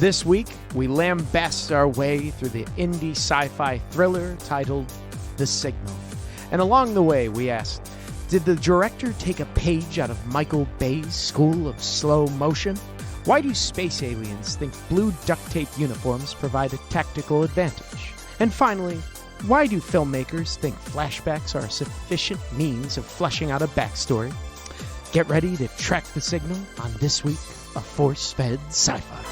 This week, we lambast our way through the indie sci-fi thriller titled The Signal. And along the way, we asked, did the director take a page out of Michael Bay's School of Slow Motion? Why do space aliens think blue duct tape uniforms provide a tactical advantage? And finally, why do filmmakers think flashbacks are a sufficient means of fleshing out a backstory? Get ready to track the signal on this week of Force-Fed Sci-Fi.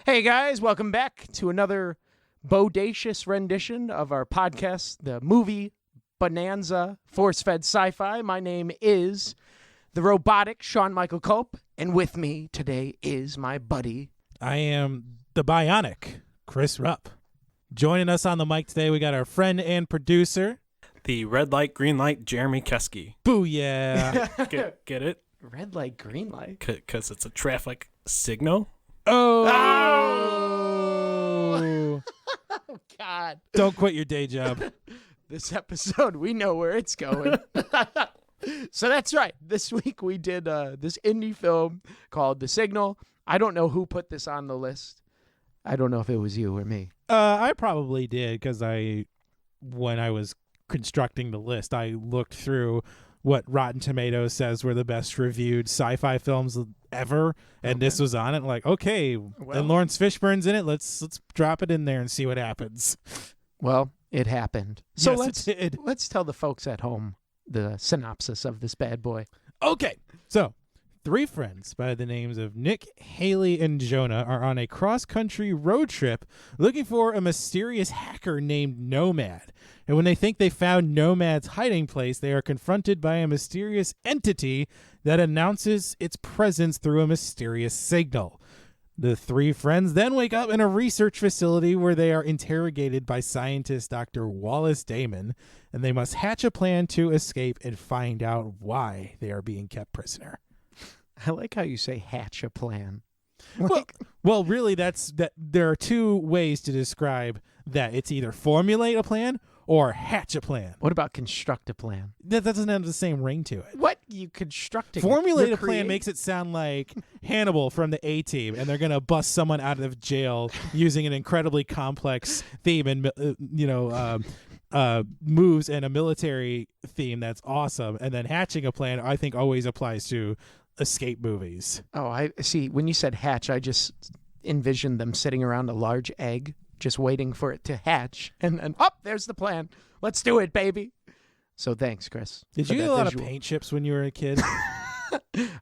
Hey guys, welcome back to another bodacious rendition of our podcast, the movie Bonanza Force-Fed Sci-Fi. My name is the robotic Sean Michael Cope, and with me today is my buddy. I am the bionic Chris Rupp. Joining us on the mic today, we got our friend and producer, the red light, green light, Jeremy Keski. Booyah! Get it? Red light, green light? Because it's a traffic signal. Oh! Oh, God. Don't quit your day job. This episode, we know where it's going. So that's right. This week we did this indie film called The Signal. I don't know who put this on the list. I don't know if it was you or me. I probably did because when I was constructing the list, I looked through what Rotten Tomatoes says were the best reviewed sci-fi films ever, and This was on it. Like, okay, and Lawrence Fishburne's in it. Let's drop it in there and see what happens. Well, it happened. So yes, let's tell the folks at home the synopsis of this bad boy. Okay, so 3 friends by the names of Nick, Haley, and Jonah are on a cross-country road trip looking for a mysterious hacker named Nomad. And when they think they found Nomad's hiding place, they are confronted by a mysterious entity that announces its presence through a mysterious signal. The 3 friends then wake up in a research facility where they are interrogated by scientist Dr. Wallace Damon, and they must hatch a plan to escape and find out why they are being kept prisoner. I like how you say hatch a plan. Well, really, that. There are 2 ways to describe that. It's either formulate a plan or hatch a plan. What about construct a plan? That doesn't have the same ring to it. What? You constructing Formulate a plan makes it sound like Hannibal from the A-Team, and they're going to bust someone out of jail using an incredibly complex theme and, moves and a military theme that's awesome. And then hatching a plan, I think, always applies to escape movies. Oh, I see. When you said hatch, I just envisioned them sitting around a large egg, just waiting for it to hatch, and then, there's the plan. Let's do it, baby. So thanks, Chris. Did you get a lot of paint chips when you were a kid?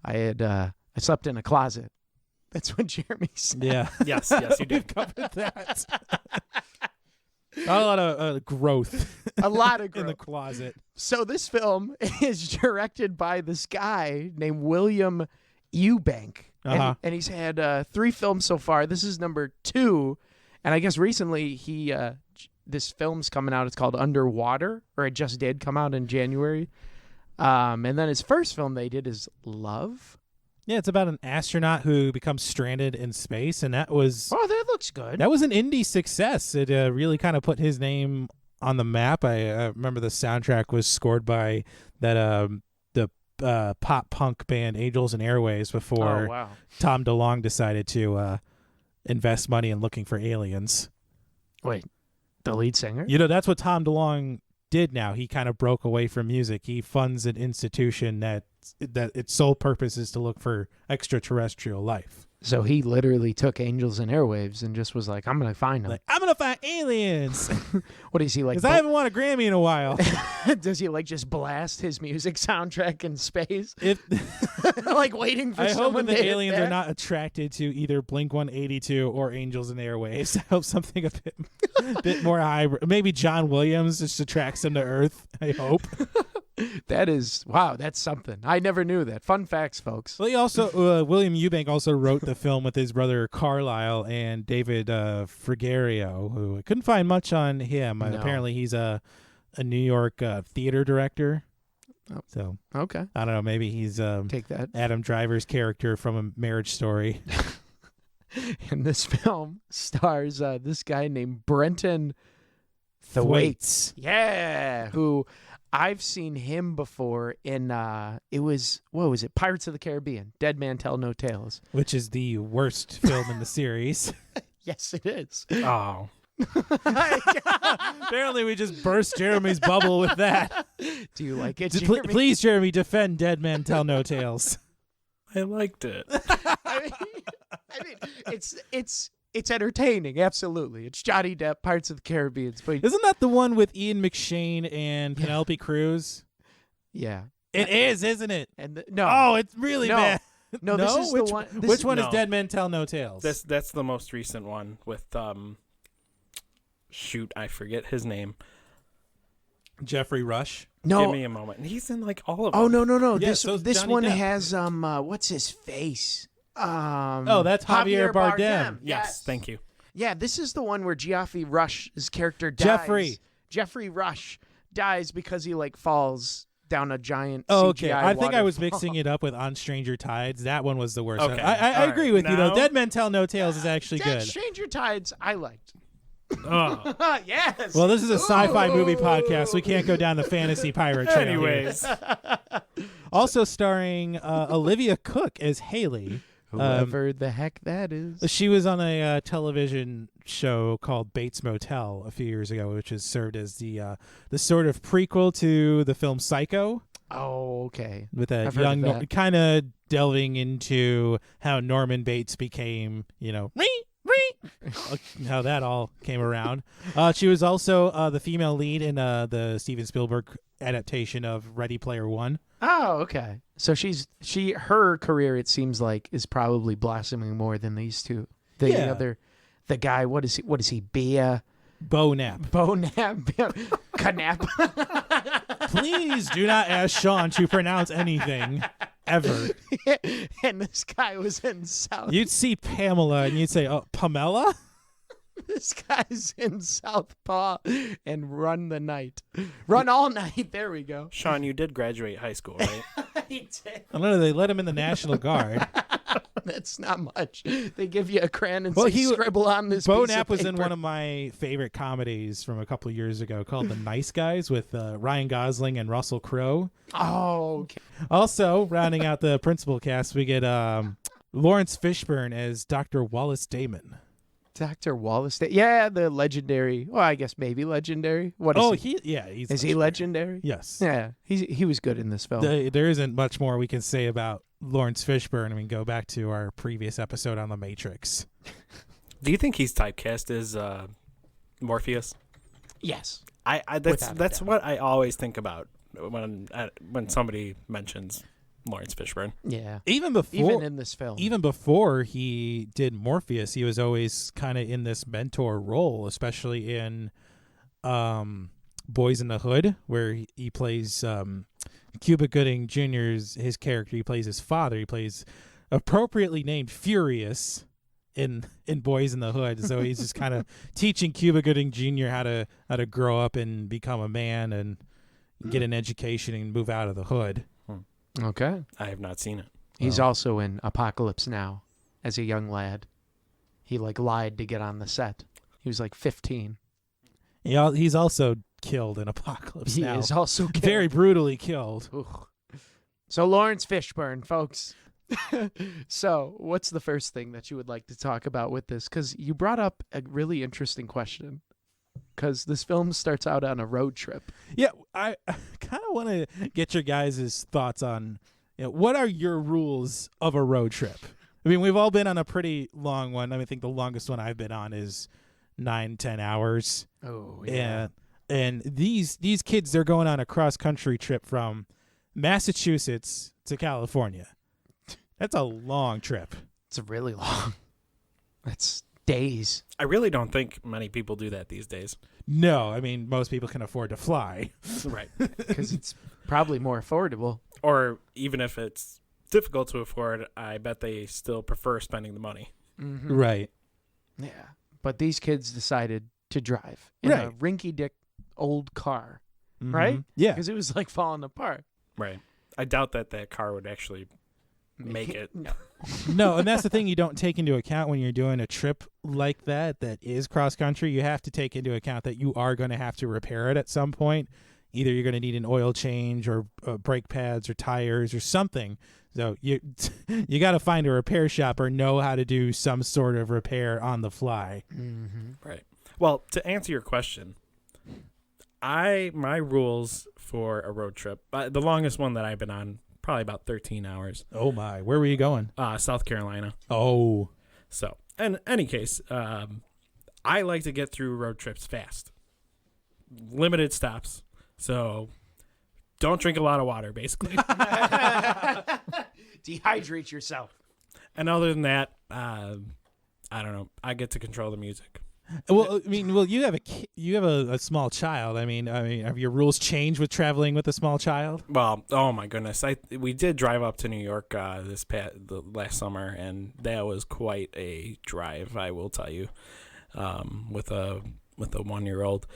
I slept in a closet. That's what Jeremy said. Yeah. Yes, you did. Covered that. A lot of growth. A lot of growth. In the closet. So this film is directed by this guy named William Eubank. Uh-huh. And he's had 3 films so far. This is number 2. And I guess recently this film's coming out. It's called Underwater, or it just did come out in January. And then his first film they did is Love. Yeah, it's about an astronaut who becomes stranded in space, and that was... Oh, that looks good. That was an indie success. It really kind of put his name on the map. I remember the soundtrack was scored by that the pop punk band Angels and Airwaves before Tom DeLonge decided to invest money in Looking for Aliens. Wait, the lead singer? That's what Tom DeLonge did now. He kind of broke away from music. He funds an institution that its sole purpose is to look for extraterrestrial life. So he literally took Angels and Airwaves and just was like, I'm going to find them. I'm going to find aliens. What is he like? Because I haven't won a Grammy in a while. Does he just blast his music soundtrack in space? If waiting for I someone hope to the aliens hit are not attracted to either Blink-182 or Angels and Airwaves. I hope something a bit more high. Maybe John Williams just attracts them to Earth. I hope. That is, wow, that's something. I never knew that. Fun facts, folks. Well, he also, William Eubank also wrote the film with his brother Carlisle and David Frigerio, who I couldn't find much on him. No. Apparently he's a New York theater director. Oh. So, okay. I don't know, maybe he's take that. Adam Driver's character from A Marriage Story. And this film stars this guy named Brenton Thwaites. Yeah, who... I've seen him before in what was it? Pirates of the Caribbean. Dead Man Tell No Tales. Which is the worst film in the series. Yes, it is. Oh. Apparently, we just burst Jeremy's bubble with that. Do you like it, Just Jeremy? please, Jeremy, defend Dead Man Tell No Tales. I liked it. I mean, it's entertaining. Absolutely, it's Johnny Depp, Pirates of the Caribbean. But Isn't that the one with Ian McShane and Penelope Cruz? yeah, It is, isn't it? and no, Oh, it's really No. bad. no, this is which, the one. Which one is No. Dead Men Tell No Tales? That's the most recent one with shoot, I forget his name. Jeffrey Rush. No, Give me a moment. He's in like all of them. oh no. Yeah, this so's this Johnny one Depp. has what's his face? Oh, that's Javier Bardem. Yes, thank you. Yeah, this is the one where Geoffrey Rush's character dies. Jeffrey Rush dies because he falls down a giant Oh, CGI okay. I think I was waterfall. mixing it up with On Stranger Tides. That one was the worst. Okay. I All agree right. with you, though. Now- Dead Men Tell No Tales is actually Dead good. Stranger Tides, I liked. Oh. Yes. Well, this is a sci-fi movie podcast. We can't go down the fantasy pirate trail. here. Anyways, Also starring Olivia Cook as Haley. Whoever the heck that is. She was on a television show called Bates Motel a few years ago, which has served as the sort of prequel to the film Psycho, Oh, okay. with a I've heard of young, that. kind of delving into how Norman Bates became, how that all came around. She was also the female lead in the Steven Spielberg adaptation of Ready Player One. Oh, okay. So her career, it seems like, is probably blossoming more than these two. The guy, what is he? Bea Bo Knapp. Canap. Please do not ask Sean to pronounce anything ever. And this guy was in South. You'd see Pamela and you'd say, "Oh, Pamela." This guy's in Southpaw and Run the Night. Run all night. There we go. Sean, you did graduate high school, right? He did. I don't know. They let him in the National Guard. That's not much. They give you a crayon and Well, say, he- scribble on this Bo piece Knapp of was in paper." one of my favorite comedies from a couple of years ago called The Nice Guys with Ryan Gosling and Russell Crowe. Oh, okay. Also, rounding out the principal cast, we get Lawrence Fishburne as Dr. Wallace Damon. Dr. Wallace. Yeah, the legendary. Well, I guess maybe legendary. What is he? He's Is he legendary? Yes. Yeah, he was good in this film. There isn't much more we can say about Lawrence Fishburne. I mean, go back to our previous episode on The Matrix. Do you think he's typecast as Morpheus? Yes. I Without a that's doubt. what I always think about when somebody mentions Lawrence Fishburne. Yeah. Even before Even in this film. Even before he did Morpheus, he was always kind of in this mentor role, especially in Boys in the Hood, where he plays Cuba Gooding Jr.'s his character. He plays his father. He plays appropriately named Furious in Boys in the Hood. So he's just kind of teaching Cuba Gooding Jr. how to grow up and become a man and get an education and move out of the hood. Okay. I have not seen it. He's also in Apocalypse Now as a young lad. He lied to get on the set. He was 15. He's also killed in Apocalypse He Now. is also killed. Very brutally killed. Ugh. So Lawrence Fishburne, folks. So what's the first thing that you would like to talk about with this? Because you brought up a really interesting question. Because this film starts out on a road trip. Yeah, I kind of want to get your guys' thoughts on what are your rules of a road trip? I mean, we've all been on a pretty long one. I think the longest one I've been on is 9-10 hours. Oh, And these kids, they're going on a cross-country trip from Massachusetts to California. That's a long trip. It's really long. That's days. I really don't think many people do that these days. No, I mean, most people can afford to fly. Right. Because it's probably more affordable. Or even if it's difficult to afford, I bet they still prefer spending the money. Mm-hmm. Right. Yeah. But these kids decided to drive in a Right. rinky-dick old car. Mhm. Right? Yeah. Because it was falling apart. Right. I doubt that car would actually make it. No. No, and that's the thing you don't take into account when you're doing a trip like that is cross country. You have to take into account that you are going to have to repair it at some point. either you're going to need an oil change or brake pads or tires or something. So you got to find a repair shop or know how to do some sort of repair on the fly. Mm-hmm. Right. Well, to answer your question, my rules for a road trip, the longest one that I've been on, probably about 13 hours. Oh my, where were you going? South Carolina. Oh. So, in any case, I like to get through road trips fast. Limited stops. So, don't drink a lot of water, basically. Dehydrate yourself. And other than that, I don't know. I get to control the music. Well, I mean, you have a small child. I mean, have your rules changed with traveling with a small child? Well, oh my goodness, we did drive up to New York the last summer, and that was quite a drive, I will tell you, with a 1-year-old.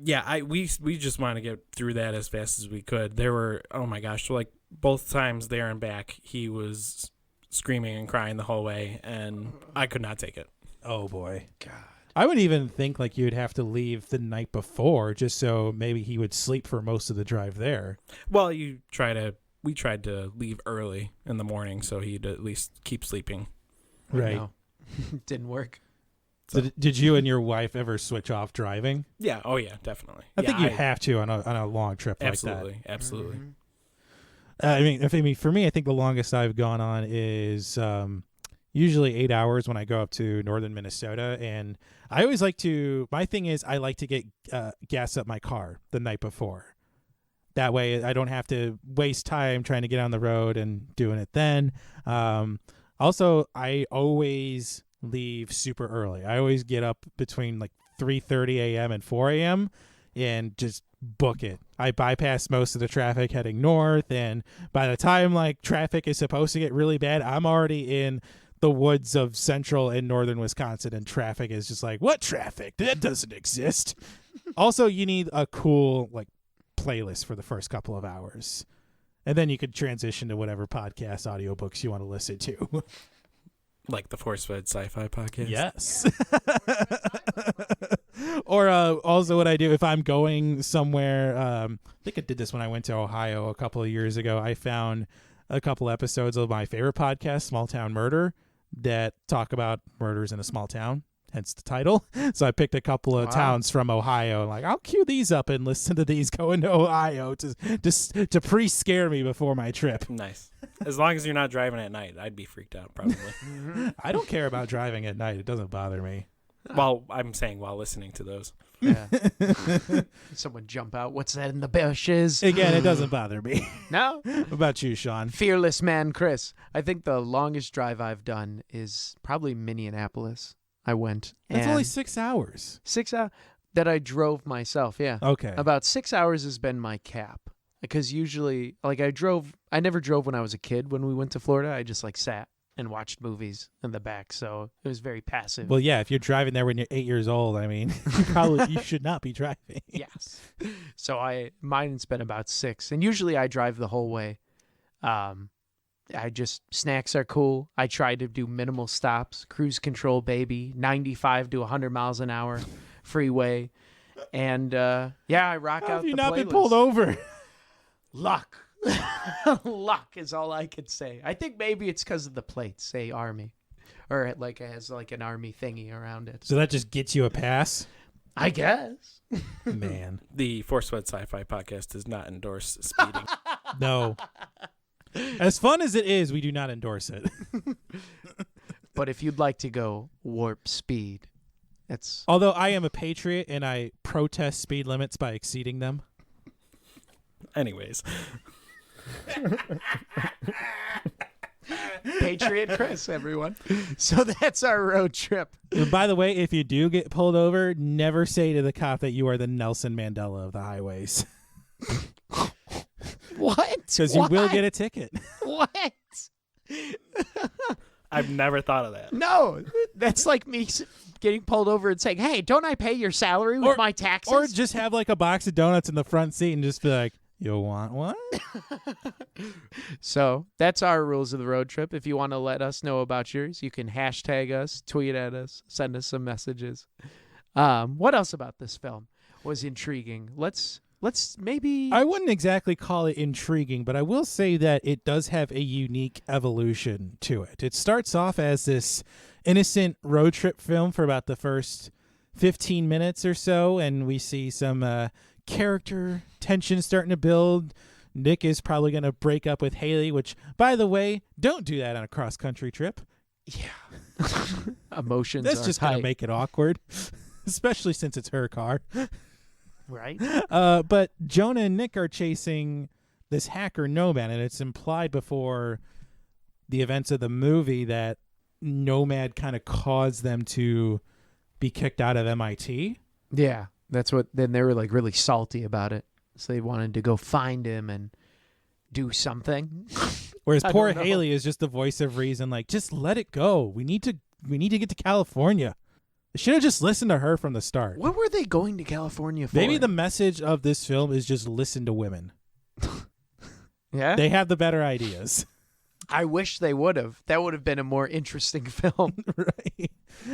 Yeah, we just wanted to get through that as fast as we could. There were, oh my gosh, like both times there and back, he was screaming and crying the whole way, and I could not take it. Oh boy. God. I would even think like you'd have to leave the night before just so maybe he would sleep for most of the drive there. Well, we tried to leave early in the morning so he'd at least keep sleeping. Right. No. Didn't work. So did you and your wife ever switch off driving? Yeah. Oh yeah, definitely. I think you have to on a long trip absolutely, like that. Absolutely. Mm-hmm. I mean, for me, I think the longest I've gone on is usually 8 hours when I go up to northern Minnesota. And I always my thing is I like to get gas up my car the night before. That way I don't have to waste time trying to get on the road and doing it then. Also, I always leave super early. I always get up between like 3:30 a.m. and 4 a.m. and just book it. I bypass most of the traffic heading north, and by the time like traffic is supposed to get really bad, I'm already in the woods of central and northern Wisconsin, and traffic is just like, what traffic? That doesn't exist. Also, you need a cool like playlist for the first couple of hours, and then you could transition to whatever podcast audiobooks you want to listen to. Like the Force-Fed Sci-Fi podcast. Yes. Or also what I do if I'm going somewhere, I think I did this when I went to Ohio a couple of years ago. I found a couple episodes of my favorite podcast, Small Town Murder, that talk about murders in a small town, hence the title. So I picked a couple of towns from Ohio. Like, I'll cue these up and listen to these going to Ohio to pre-scare me before my trip. Nice. As long as you're not driving at night, I'd be freaked out probably. I don't care about driving at night. It doesn't bother me. Well, I'm saying while listening to those. Yeah. Someone jump out. What's that in the bushes? Again, it doesn't bother me. No? What about you, Sean? Fearless man, Chris. I think the longest drive I've done is probably Minneapolis. I went. That's and only 6 hours. 6 hours that I drove myself. Yeah. Okay. About 6 hours has been my cap. Because usually, like I never drove when I was a kid when we went to Florida. I just like sat and watched movies in the back. So it was very passive. Well, yeah, if you're driving there when you're 8 years old, I mean, you should not be driving. Yes. So mine's been about 6. And usually I drive the whole way. Snacks are cool. I try to do minimal stops, cruise control, baby, 95 to 100 miles an hour freeway. And I rock How out have you the not playlist. been pulled over? Luck. Luck is all I could say. I think maybe it's because of the plates say Army. Or it has like an Army thingy around it. So that just gets you a pass? I guess. Man. The Force-Fed Sci-Fi podcast does not endorse speeding. No. As fun as it is, we do not endorse it. But if you'd like to go warp speed, that's... Although I am a patriot and I protest speed limits by exceeding them. Anyways. Patriot Chris, everyone. So that's our road trip. And by the way, if you do get pulled over, never say to the cop that you are the Nelson Mandela of the highways. What? Because you will get a ticket. What? I've never thought of that. No, that's like me getting pulled over and saying, hey, don't I pay your salary with my taxes? Or just have like a box of donuts in the front seat and just be like, you want one? So that's our rules of the road trip. If you want to let us know about yours, you can hashtag us, tweet at us, send us some messages. What else about this film was intriguing? Let's Let's maybe. I wouldn't exactly call it intriguing, but I will say that it does have a unique evolution to it. It starts off as this innocent road trip film for about the first 15 minutes or so, and we see some character tension starting to build. Nick is probably going to break up with Haley, which, by the way, don't do that on a cross-country trip. Yeah. Emotions That's are just going tight. to make it awkward, especially since it's her car. Right? But Jonah and Nick are chasing this hacker Nomad, and it's implied before the events of the movie that Nomad kind of caused them to be kicked out of MIT. Yeah. That's what. Then they were like really salty about it. So they wanted to go find him and do something. Whereas I poor don't know. Haley is just the voice of reason, like, just let it go. We need to get to California. They should have just listened to her from the start. What were they going to California for? Maybe the message of this film is just listen to women. Yeah. They have the better ideas. I wish they would have. That would have been a more interesting film. Right.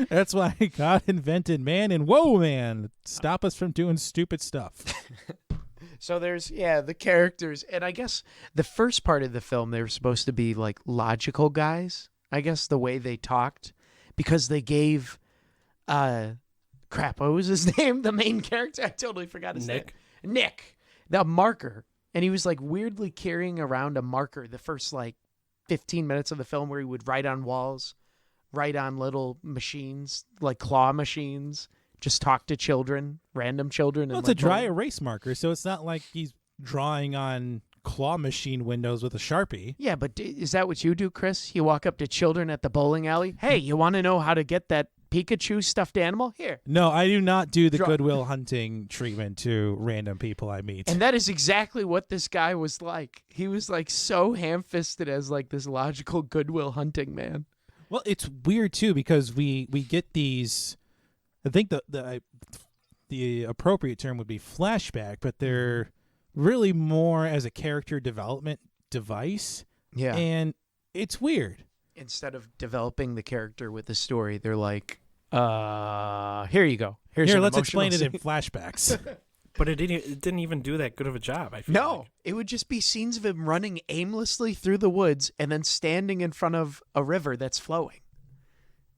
That's why God invented man and whoa, man. Stop us from doing stupid stuff. So there's, the characters. And I guess the first part of the film, they were supposed to be like logical guys. I guess the way they talked. Because they gave, what was his name? The main character? I totally forgot his name. Nick. The marker. And he was like weirdly carrying around a marker the first like 15 minutes of the film where he would write on walls, write on little machines, like claw machines. Just talk to children, random children. Well, and it's a like, dry erase marker, so it's not like he's drawing on claw machine windows with a Sharpie. Yeah, but is that what you do, Chris? You walk up to children at the bowling alley. Hey, you want to know how to get that Pikachu stuffed animal? Here. No, I do not do the Goodwill Hunting treatment to random people I meet. And that is exactly what this guy was like. He was like so ham-fisted as like this logical Goodwill Hunting man. Well, it's weird too because we get these. I think the appropriate term would be flashback, but they're really more as a character development device. Yeah. And it's weird. Instead of developing the character with the story, they're like, here you go. Here, let's explain it in flashbacks. But it didn't even do that good of a job, I feel No, like. it would just be scenes of him running aimlessly through the woods and then standing in front of a river that's flowing.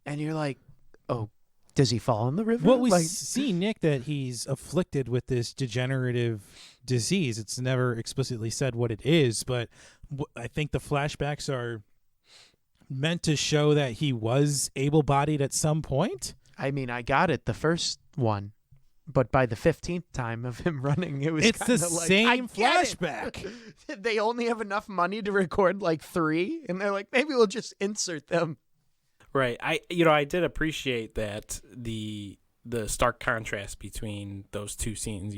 And you're like, oh, does he fall in the river? Well, we see, Nick, that he's afflicted with this degenerative disease. It's never explicitly said what it is, but I think the flashbacks are meant to show that he was able-bodied at some point. I mean, I got it the first one, but by the 15th time of him running, it was It's the like, same I get flashback. it. They only have enough money to record like 3, and they're like, maybe we'll just insert them. Right. I did appreciate that the stark contrast between those two scenes.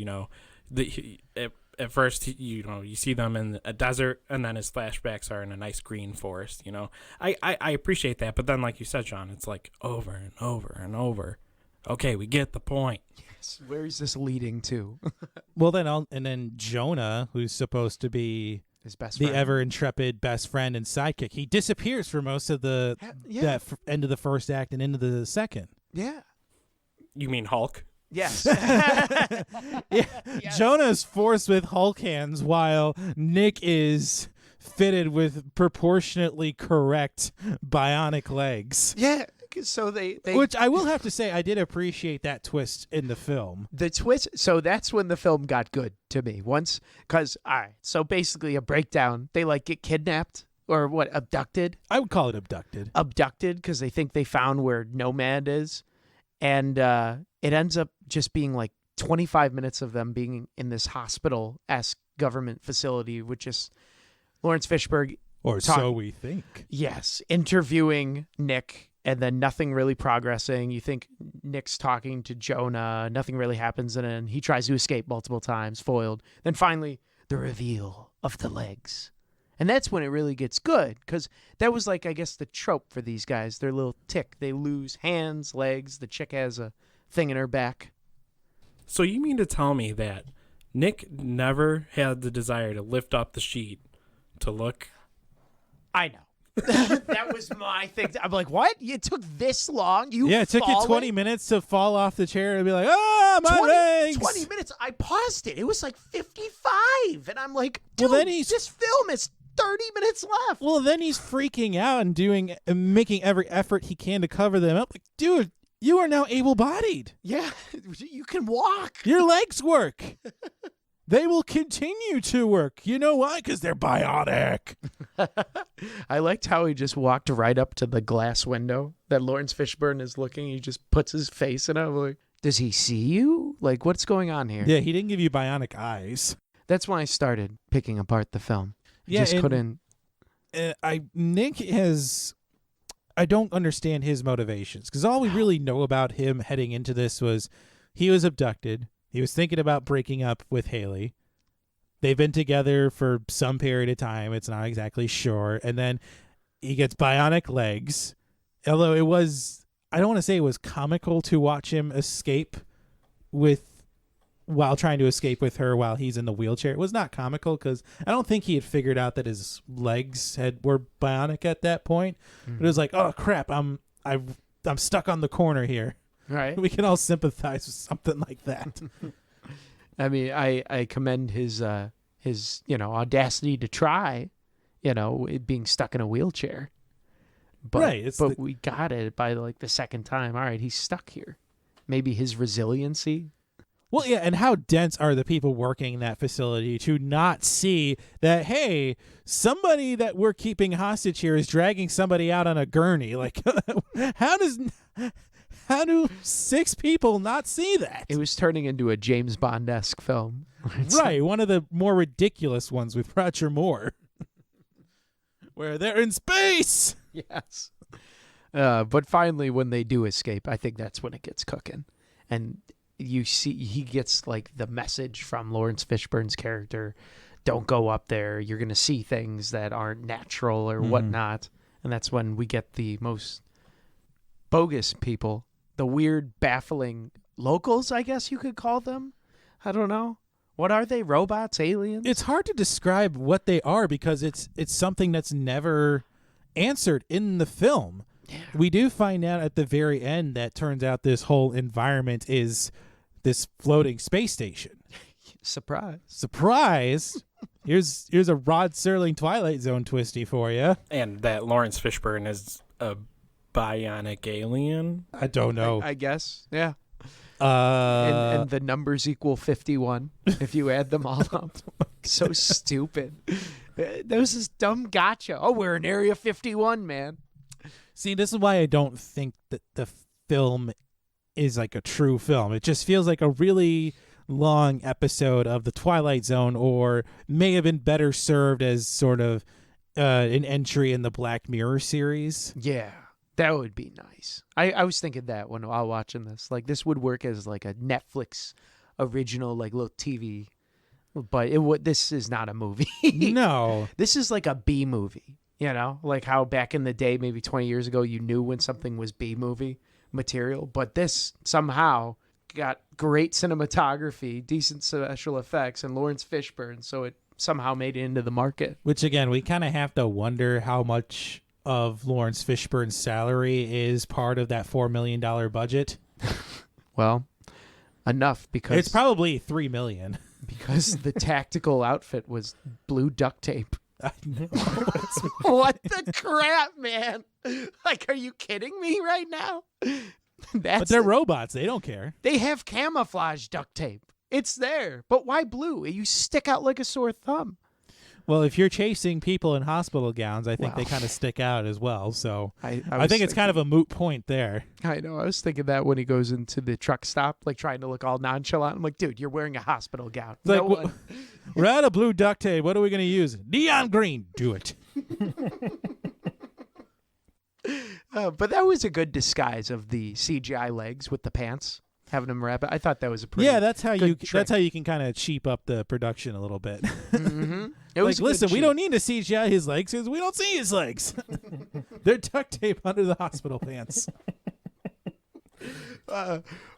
At first, you see them in a desert, and then his flashbacks are in a nice green forest. I appreciate that, but then, like you said, John, it's like over and over and over. Okay, we get the point. Yes. Where is this leading to? Well, then Jonah, who's supposed to be His best the friend. ever intrepid best friend and sidekick, he disappears for most of the end of the first act and into the second. Yeah. You mean Hulk? Yes. Yeah. Jonah's forced with Hulk hands while Nick is fitted with proportionately correct bionic legs. Yeah. So they Which I will have to say, I did appreciate that twist in the film. the twist. So that's when the film got good to me. Because all right. So basically, a breakdown. They like get kidnapped or abducted. I would call it abducted. Abducted because they think they found where Nomad is, and it ends up just being like 25 minutes of them being in this hospital-esque government facility with just Lawrence Fishburne. Or so we think. Yes, interviewing Nick. And then nothing really progressing. You think Nick's talking to Jonah. Nothing really happens. And then he tries to escape multiple times, foiled. Then finally, the reveal of the legs. And that's when it really gets good. Because that was like, I guess, the trope for these guys. Their little tick. They lose hands, legs. The chick has a thing in her back. So you mean to tell me that Nick never had the desire to lift up the sheet to look? I know. That was my thing. I'm like, what? It took this long? It took you 20 minutes to fall off the chair and be like, "Ah, my legs!" 20 minutes. I paused it. It was like 55, and I'm like, dude, Well, then this film is 30 minutes left. Well, then he's freaking out and making every effort he can to cover them up. Like, dude, you are now able-bodied. Yeah, you can walk. Your legs work. They will continue to work. You know why? Because they're bionic. I liked how he just walked right up to the glass window that Lawrence Fishburne is looking. He just puts his face in it. I'm like, does he see you? Like, what's going on here? Yeah, he didn't give you bionic eyes. That's when I started picking apart the film. Yeah, just couldn't. Nick has. I don't understand his motivations because all we really know about him heading into this was he was abducted. He was thinking about breaking up with Haley. They've been together for some period of time. It's not exactly sure. And then he gets bionic legs. Although it was, I don't want to say it was comical to watch him escape while trying to escape with her while he's in the wheelchair. It was not comical because I don't think he had figured out that his legs were bionic at that point. Mm-hmm. But it was like, oh crap, I'm stuck on the corner here. Right. We can all sympathize with something like that. I mean, I commend his audacity to try, it being stuck in a wheelchair. But, right. But we got it by like the second time. All right, he's stuck here. Maybe his resiliency. Well, yeah, and how dense are the people working in that facility to not see that, hey, somebody that we're keeping hostage here is dragging somebody out on a gurney? Like, how do 6 people not see that? It was turning into a James Bond-esque film. Right, one of the more ridiculous ones with Roger Moore. Where they're in space! Yes. But finally, when they do escape, I think that's when it gets cooking. And you see, he gets like the message from Lawrence Fishburne's character, don't go up there. You're going to see things that aren't natural or whatnot. And that's when we get the most bogus people, the weird, baffling locals, I guess you could call them. I don't know. What are they? Robots? Aliens? It's hard to describe what they are because it's something that's never answered in the film. Yeah. We do find out at the very end that turns out this whole environment is this floating space station. Surprise. Here's a Rod Serling Twilight Zone twisty for you. And that Lawrence Fishburne is a bionic alien. I don't know. I guess. Yeah. And the numbers equal 51 if you add them all up. So stupid. There was this dumb gotcha. Oh, we're in Area 51, man. See, this is why I don't think that the film is like a true film. It just feels like a really long episode of The Twilight Zone, or may have been better served as sort of an entry in the Black Mirror series. Yeah, that would be nice. I was thinking that while watching this. Like, this would work as like a Netflix original, like, little TV. But this is not a movie. No. This is like a B movie. Like how back in the day, maybe 20 years ago, you knew when something was B movie material. But this somehow got great cinematography, decent special effects, and Lawrence Fishburne. So it somehow made it into the market. Which, again, we kind of have to wonder how much of Lawrence Fishburne's salary is part of that $4 million budget. Well, enough because... It's probably $3 million. Because the tactical outfit was blue duct tape. I know. What the crap, man? Like, are you kidding me right now? But they're robots. They don't care. They have camouflage duct tape. It's there. But why blue? You stick out like a sore thumb. Well, if you're chasing people in hospital gowns, I think they kind of stick out as well. So I think it's kind of a moot point there. I know. I was thinking that when he goes into the truck stop, like trying to look all nonchalant. I'm like, dude, you're wearing a hospital gown. Like, we're out of blue duct tape. What are we going to use? Neon green. Do it. But that was a good disguise of the CGI legs with the pants. Having them wrap it. I thought that was a pretty that's how you trick. That's how you can kind of cheap up the production a little bit. Mm-hmm. Like, listen, we don't need to CGI his legs because we don't see his legs. They're duct tape under the hospital pants.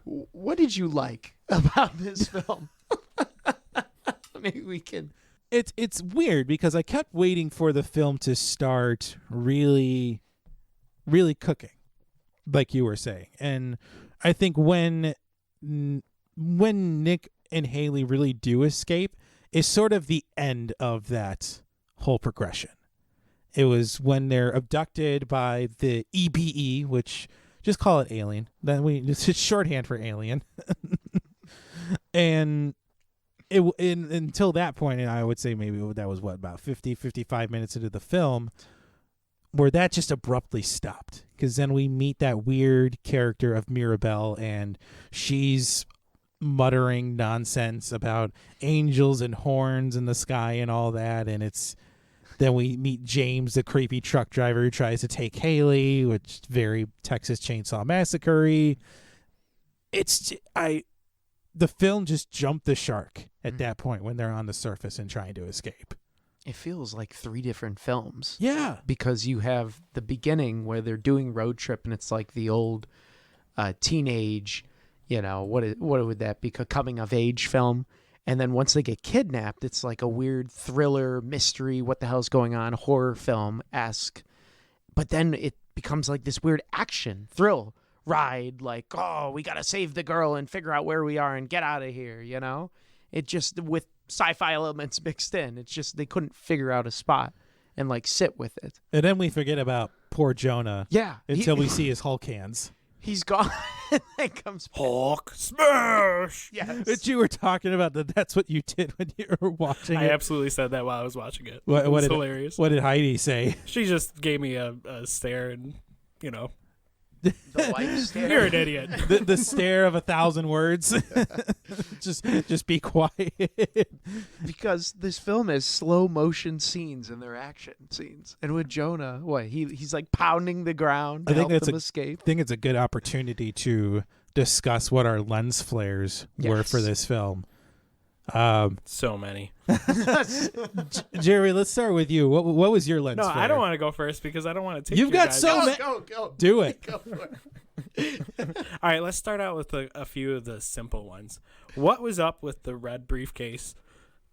What did you like about this film? Maybe we can. it's weird because I kept waiting for the film to start really, really cooking, like you were saying. And I think when Nick and Haley really do escape is sort of the end of that whole progression. It was when they're abducted by the EBE, which just call it alien. It's shorthand for alien. And until that point, and I would say maybe that was about 50, 55 minutes into the film, where that just abruptly stopped. Because then we meet that weird character of Mirabelle, and she's muttering nonsense about angels and horns in the sky and all that. And then we meet James, the creepy truck driver who tries to take Haley, which is very Texas Chainsaw Massacre-y. The film just jumped the shark at that point when they're on the surface and trying to escape. It feels like 3 different films. Yeah. Because you have the beginning where they're doing road trip, and it's like the old teenage, what would that be? A coming of age film. And then once they get kidnapped, it's like a weird thriller, mystery, what the hell's going on, horror film-esque. But then it becomes like this weird action thrill ride, like, oh, we got to save the girl and figure out where we are and get out of here, It just, with sci-fi elements mixed in, it's just they couldn't figure out a spot and, like, sit with it. And then we forget about poor Jonah. Yeah. Until we see his Hulk hands. He's gone. And then comes Hulk smash. Yes. But you were talking about that's what you did when you were watching I it. absolutely said that while I was watching it. What It was did, hilarious. What did Heidi say? She just gave me a stare and, the wife stare. you're an idiot. The stare of 1,000 words. just be quiet. Because this film has slow motion scenes and they're action scenes. And with Jonah, he's like pounding the ground to help them escape. I think it's a good opportunity to discuss what our lens flares were for this film. So many. Jerry, let's start with you. What was your lens No, flare? I don't want to go first because I don't want to take You've got guys. so many. Go. Do it. Go for it. All right, let's start out with a few of the simple ones. What was up with the red briefcase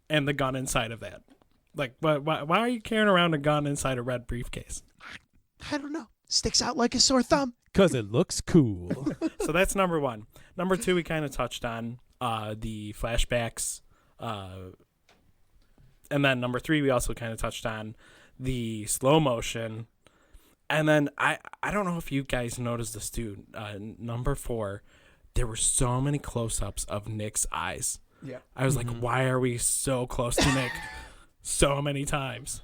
and the gun inside of that? Like, why are you carrying around a gun inside a red briefcase? I don't know. Sticks out like a sore thumb. Because it looks cool. So that's number 1. Number 2, we kind of touched on the flashbacks. And then number 3, we also kind of touched on the slow motion. And then I don't know if you guys noticed this too. Number 4, there were so many close-ups of Nick's eyes. Yeah. I was like, why are we so close to Nick so many times?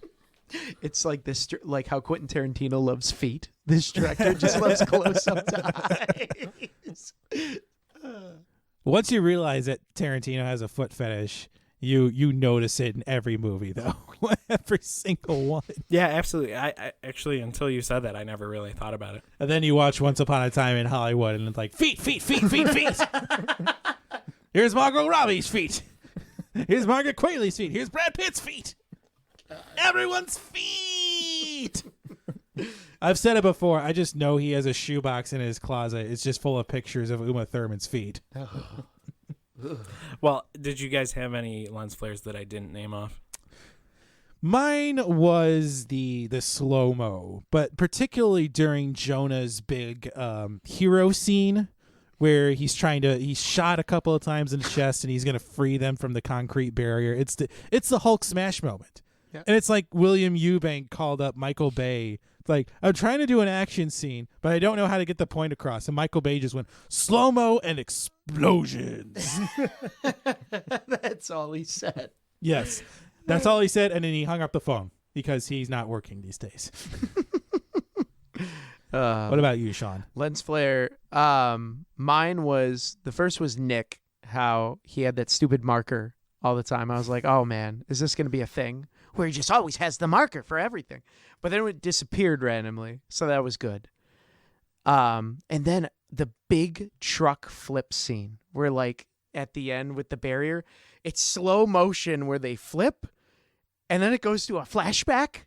It's like this, like how Quentin Tarantino loves feet. This director just loves close-up to eyes. Once you realize that Tarantino has a foot fetish, you notice it in every movie, though. Every single one. Yeah, absolutely. I actually, until you said that, I never really thought about it. And then you watch Once Upon a Time in Hollywood, and it's like, feet. Here's Margot Robbie's feet. Here's Margaret Qualley's feet. Here's Brad Pitt's feet. Everyone's feet. I've said it before. I just know he has a shoebox in his closet. It's just full of pictures of Uma Thurman's feet. Well, did you guys have any lens flares that I didn't name off? Mine was the slow-mo, but particularly during Jonah's big hero scene where he's shot a couple of times in the chest and he's going to free them from the concrete barrier. It's the Hulk smash moment. Yeah. And it's like William Eubank called up Michael Bay. Like, I'm trying to do an action scene, but I don't know how to get the point across. And Michael Bay just went, slow-mo and explosions. That's all he said. Yes. That's all he said, and then he hung up the phone because he's not working these days. What about you, Sean? Lens flare. Mine was, the first was Nick, how he had that stupid marker all the time. I was like, oh man, is this going to be a thing where he just always has the marker for everything? But then it disappeared randomly, so that was good. And then the big truck flip scene where, like, at the end with the barrier, it's slow motion where they flip, and then it goes to a flashback,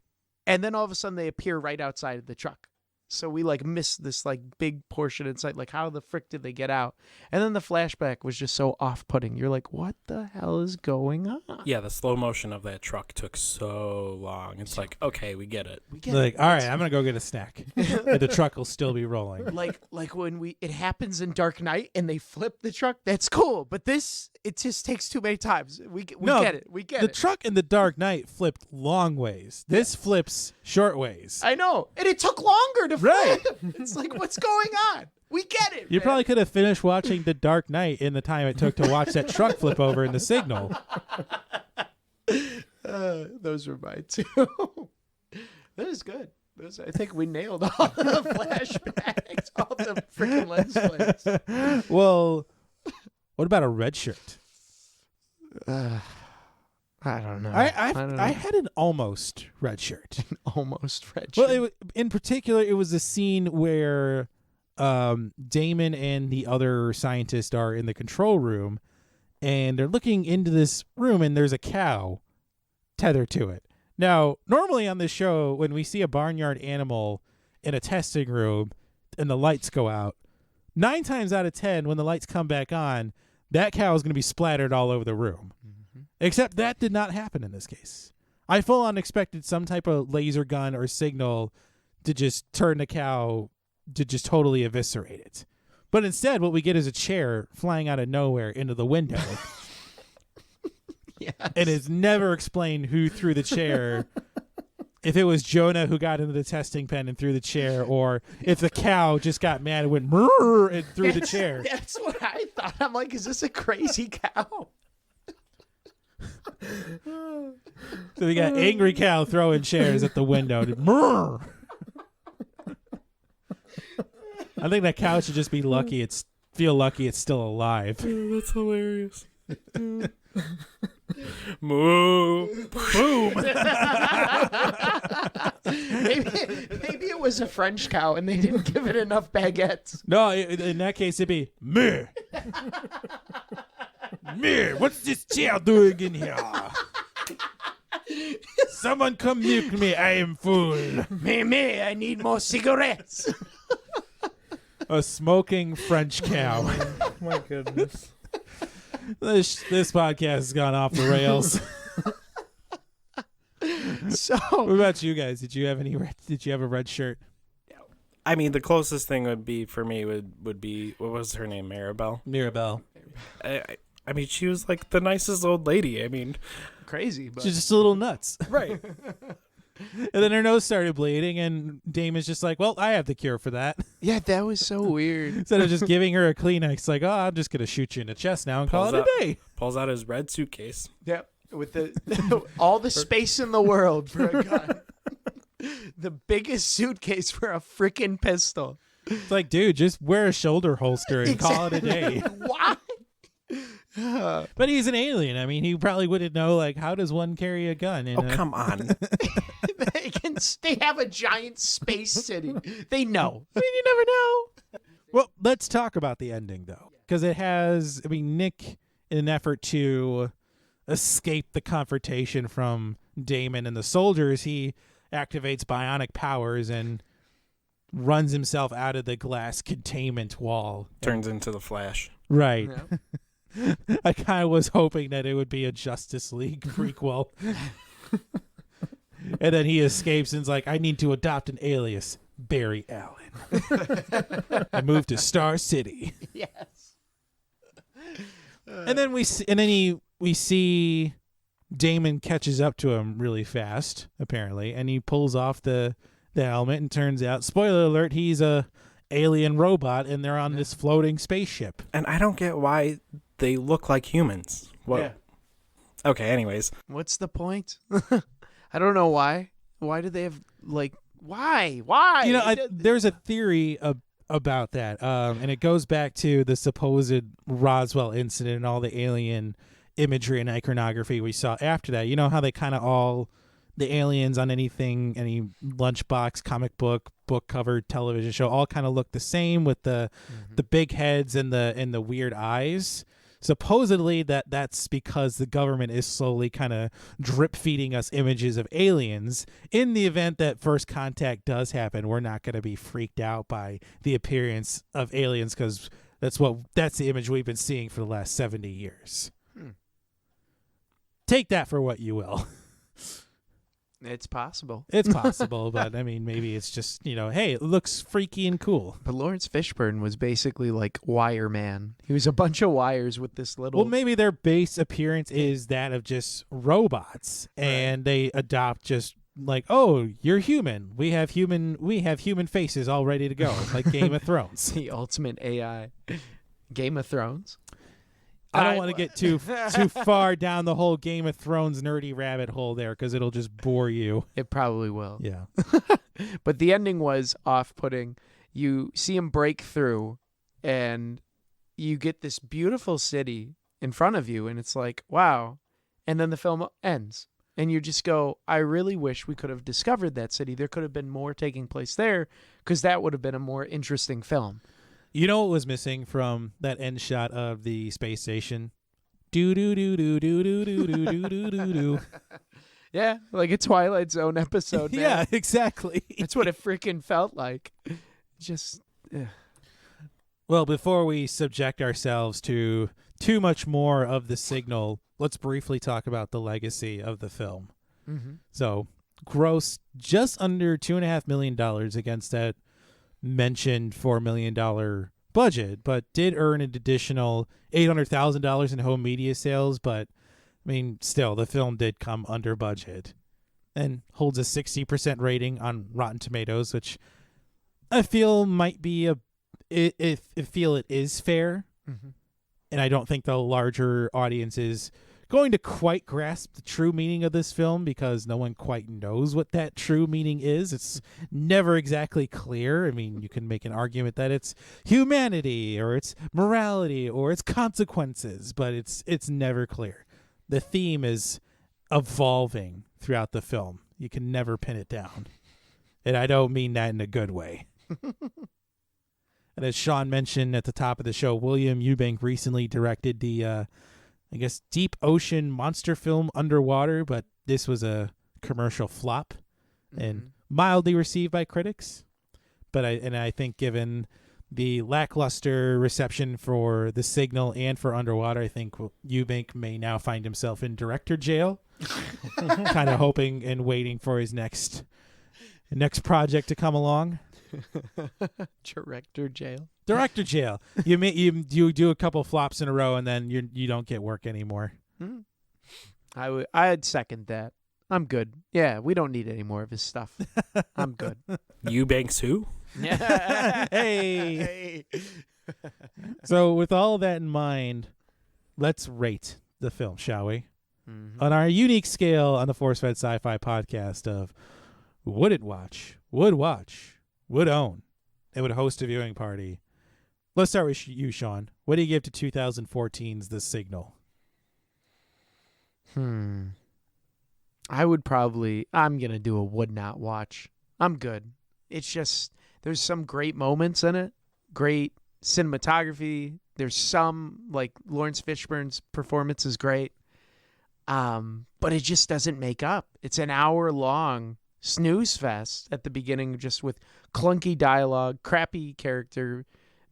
and then all of a sudden they appear right outside of the truck. So we like missed this like big portion inside. Like, how the frick did they get out? And then the flashback was just so off-putting. You're like, what the hell is going on? Yeah, the slow motion of that truck took so long. It's like, okay, we get it. We get Like, it. all right, I'm gonna go get a snack. And the truck will still be rolling. Like when it happens in Dark Knight and they flip the truck. That's cool, but this it just takes too many times. We No, get it. We get The it. truck in the Dark Knight flipped long ways. This flips short ways. I know, and it took longer to Right. flip. It's like, what's going on? We get it. You man. probably could have finished watching The Dark Knight in the time it took to watch that truck flip over in the signal. Those were mine too. That was good. I think we nailed all the flashbacks, all the freaking lens flares. Well, what about a red shirt? I don't know. I don't know. I had an almost red shirt. Almost red. Well, in particular, it was a scene where Damon and the other scientist are in the control room, and they're looking into this room, and there's a cow tethered to it. Now, normally on this show, when we see a barnyard animal in a testing room and the lights go out, 9 times out of 10, when the lights come back on, that cow is going to be splattered all over the room. Mm-hmm. Except that did not happen in this case. I full on expected some type of laser gun or signal to just turn the cow to just totally eviscerate it. But instead, what we get is a chair flying out of nowhere into the window. Yes. And it's never explained who threw the chair. If it was Jonah who got into the testing pen and threw the chair, or if the cow just got mad and went "Murr" and threw the chair. That's what I thought. I'm like, is this a crazy cow? So we got angry cow throwing chairs at the window. Murr. I think that cow should just be lucky. Feel lucky it's still alive. That's hilarious. Moo. Boom. Maybe it was a French cow and they didn't give it enough baguettes. No, in that case it'd be meh. Meh. What's this chair doing in here? Someone come nuke me. I am full. Me, I need more cigarettes. A smoking French cow. Oh my goodness. This podcast has gone off the rails. So, What about you guys? Did you have a red shirt? I mean, the closest thing would be for me would be, what was her name? Maribel. Mirabelle. I mean, she was like the nicest old lady. I mean, crazy, but She's just a little nuts. right. And then her nose started bleeding, and Damon's just like, well, I have the cure for that. yeah, that was so weird. Instead of just giving her a Kleenex, like, oh, I'm just going to shoot you in the chest now and call Pulls it out- a day. Pulls out his red suitcase. Yep, with the all the space in the world for a gun. The biggest suitcase for a freaking pistol. It's like, dude, just wear a shoulder holster and call it a day. Why? But he's an alien. I mean, he probably wouldn't know, like, how does one carry a gun? Oh, come on. They have a giant space city. They know. I mean, you never know. Well, let's talk about the ending, though. Because it has, I mean, Nick, in an effort to escape the confrontation from Damon and the soldiers, he activates bionic powers and runs himself out of the glass containment wall. Turns into the Flash. Right. Yeah. I kind of was hoping that it would be a Justice League prequel. And then he escapes and's like, I need to adopt an alias, Barry Allen. I moved to Star City. Yes. And then we see Damon catches up to him really fast, apparently, and he pulls off the helmet, and turns out, spoiler alert, he's a alien robot, and they're on this floating spaceship. And I don't get why they look like humans. What? Yeah. Okay, anyways. What's the point? I don't know why. Why do they have like? Why? Why? You know, there's a theory about that, and it goes back to the supposed Roswell incident and all the alien imagery and iconography we saw after that. You know how they kind of all, the aliens on anything, any lunchbox, comic book cover, television show, all kind of look the same with the big heads and the weird eyes. supposedly that's because the government is slowly kind of drip feeding us images of aliens. In the event that first contact does happen, we're not going to be freaked out by the appearance of aliens, because that's the image we've been seeing for the last 70 years. Take that for what you will. It's possible. It's possible, but I mean, maybe it's just, hey, it looks freaky and cool. But Lawrence Fishburne was basically like Wire Man. He was a bunch of wires with this little... Well, maybe their base appearance is that of just robots, and they adopt just like, oh, you're human. We have human faces all ready to go, like Game of Thrones. The ultimate AI. Game of Thrones? I don't want to get too far down the whole Game of Thrones nerdy rabbit hole there, because it'll just bore you. It probably will. Yeah. But the ending was off-putting. You see him break through, and you get this beautiful city in front of you, and it's like, wow. And then the film ends, and you just go, I really wish we could have discovered that city. There could have been more taking place there, because that would have been a more interesting film. You know what was missing from that end shot of the space station? Do do do do do do do do do do do. Yeah, like a Twilight Zone episode. Man. Yeah, exactly. That's what it freaking felt like. Just. Well, before we subject ourselves to too much more of The Signal, let's briefly talk about the legacy of the film. Mm-hmm. So, grossed just under $2.5 million against that mentioned $4 million budget, but did earn an additional $800,000 in home media sales. But I mean, still, the film did come under budget and holds a 60% rating on Rotten Tomatoes, which I feel might be it is fair. Mm-hmm. And I don't think the larger audience is going to quite grasp the true meaning of this film, because no one quite knows what that true meaning is. It's never exactly clear. I mean, you can make an argument that it's humanity or it's morality or it's consequences, but it's never clear. The theme is evolving throughout the film. You can never pin it down. And I don't mean that in a good way. And as Sean mentioned at the top of the show, William Eubank recently directed the deep ocean monster film Underwater, but this was a commercial flop and mildly received by critics. But I think given the lackluster reception for The Signal and for Underwater, I think Eubank may now find himself in director jail, kind of hoping and waiting for his next project to come along. Director jail. You do a couple flops in a row, and then you don't get work anymore. I'd second that. I'm good. Yeah, we don't need any more of his stuff. I'm good. Eubanks who? Hey. So with all of that in mind, let's rate the film, shall we? Mm-hmm. On our unique scale on the Force Fed Sci-Fi podcast of wouldn't watch, would watch, would own, and would host a viewing party. Let's start with you, Sean. What do you give to 2014's The Signal? I'm going to do a would not watch. I'm good. It's just, there's some great moments in it. Great cinematography. There's some, like, Lawrence Fishburne's performance is great. But it just doesn't make up. It's an hour-long snooze fest at the beginning, just with clunky dialogue, crappy character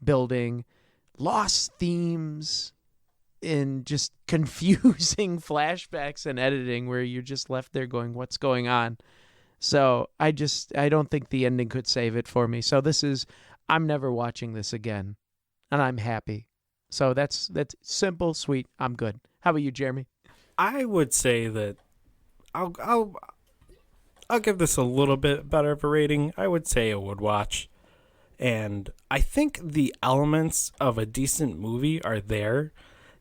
building, lost themes, and just confusing flashbacks and editing where you're just left there going, what's going on? So I don't think the ending could save it for me. So I'm never watching this again, and I'm happy. So that's simple, sweet. I'm good. How about you, Jeremy? I would say that I'll give this a little bit better of a rating. I would say a would watch. And I think the elements of a decent movie are there.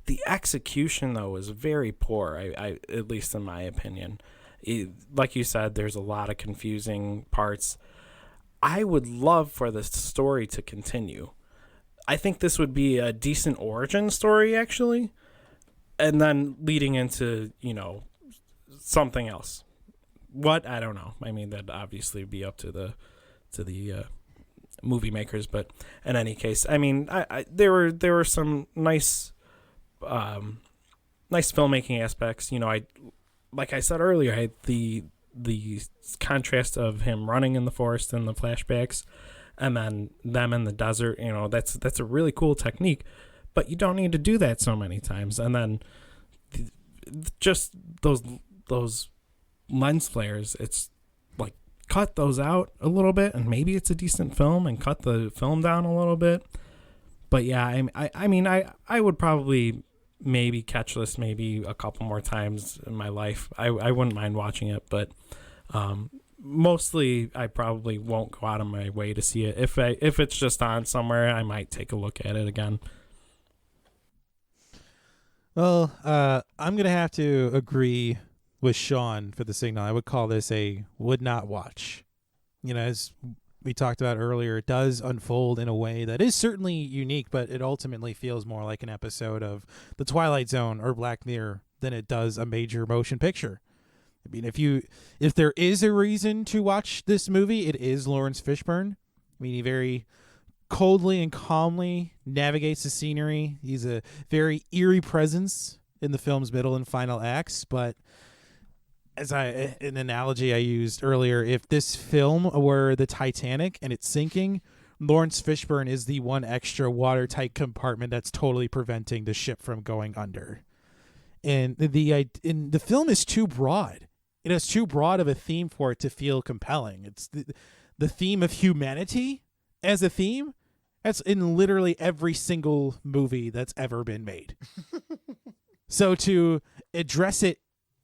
The execution, though, is very poor, I at least in my opinion. Like you said, there's a lot of confusing parts. I would love for this story to continue. I think this would be a decent origin story, actually. And then leading into, something else. What? I don't know. I mean, that'd obviously be up to the movie makers. But in any case, I mean, there were some nice nice filmmaking aspects. Like I said earlier, the contrast of him running in the forest in the flashbacks, and then them in the desert. That's a really cool technique, but you don't need to do that so many times. And then just those lens flares, it's like cut those out a little bit, and maybe it's a decent film, and cut the film down a little bit. But yeah, I would probably maybe catch this maybe a couple more times in my life. I wouldn't mind watching it, but mostly I probably won't go out of my way to see it. If it's just on somewhere, I might take a look at it again. Well, I'm going to have to agree with Sean for The Signal. I would call this a would not watch. As we talked about earlier, it does unfold in a way that is certainly unique, but it ultimately feels more like an episode of The Twilight Zone or Black Mirror than it does a major motion picture. I mean, if there is a reason to watch this movie, it is Lawrence Fishburne. I mean, he very coldly and calmly navigates the scenery. He's a very eerie presence in the film's middle and final acts, but an analogy I used earlier, if this film were the Titanic and it's sinking, Lawrence Fishburne is the one extra watertight compartment that's totally preventing the ship from going under. And the film is too broad. It has too broad of a theme for it to feel compelling. It's the theme of humanity as a theme. That's in literally every single movie that's ever been made. So to address it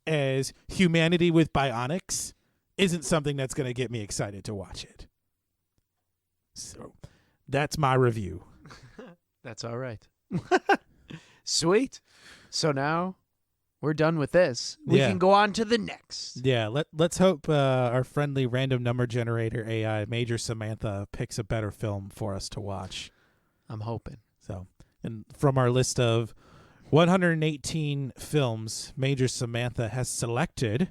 as humanity with bionics isn't something that's going to get me excited to watch it. So that's my review. That's all right. Sweet. So now we're done with this. We can go on to the next. Yeah, let's hope our friendly random number generator AI, Major Samantha, picks a better film for us to watch. I'm hoping. So, and from our list of 118 films, Major Samantha has selected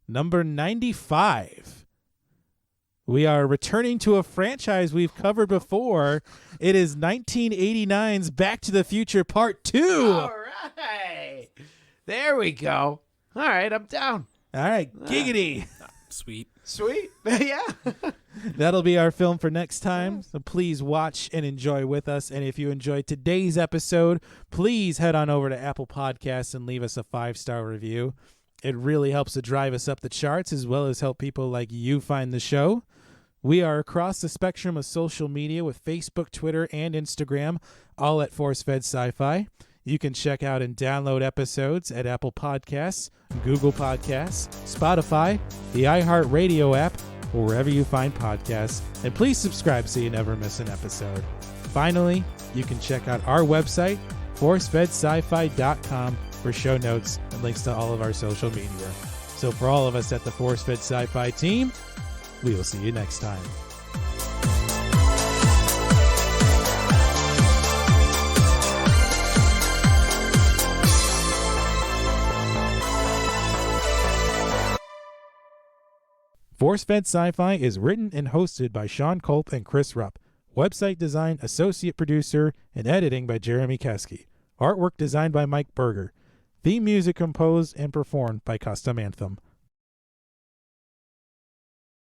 number 95. We are returning to a franchise we've covered before. It is 1989's Back to the Future Part 2. All right. There we go. All right, I'm down. All right, giggity. Sweet. Yeah. That'll be our film for next time. So please watch and enjoy with us. And if you enjoyed today's episode, please head on over to Apple Podcasts and leave us a 5-star review. It really helps to drive us up the charts as well as help people like you find the show. We are across the spectrum of social media with Facebook, Twitter, and Instagram, all at ForceFed Sci-Fi. You can check out and download episodes at Apple Podcasts, Google Podcasts, Spotify, the iHeartRadio app, or wherever you find podcasts. And please subscribe so you never miss an episode. Finally, you can check out our website, forcefedsci-fi.com, for show notes and links to all of our social media. So for all of us at the ForceFed Sci-Fi team, we will see you next time. ForceFed Sci-Fi is written and hosted by Sean Culp and Chris Rupp. Website design, associate producer, and editing by Jeremy Keski. Artwork designed by Mike Berger. Theme music composed and performed by Custom Anthem.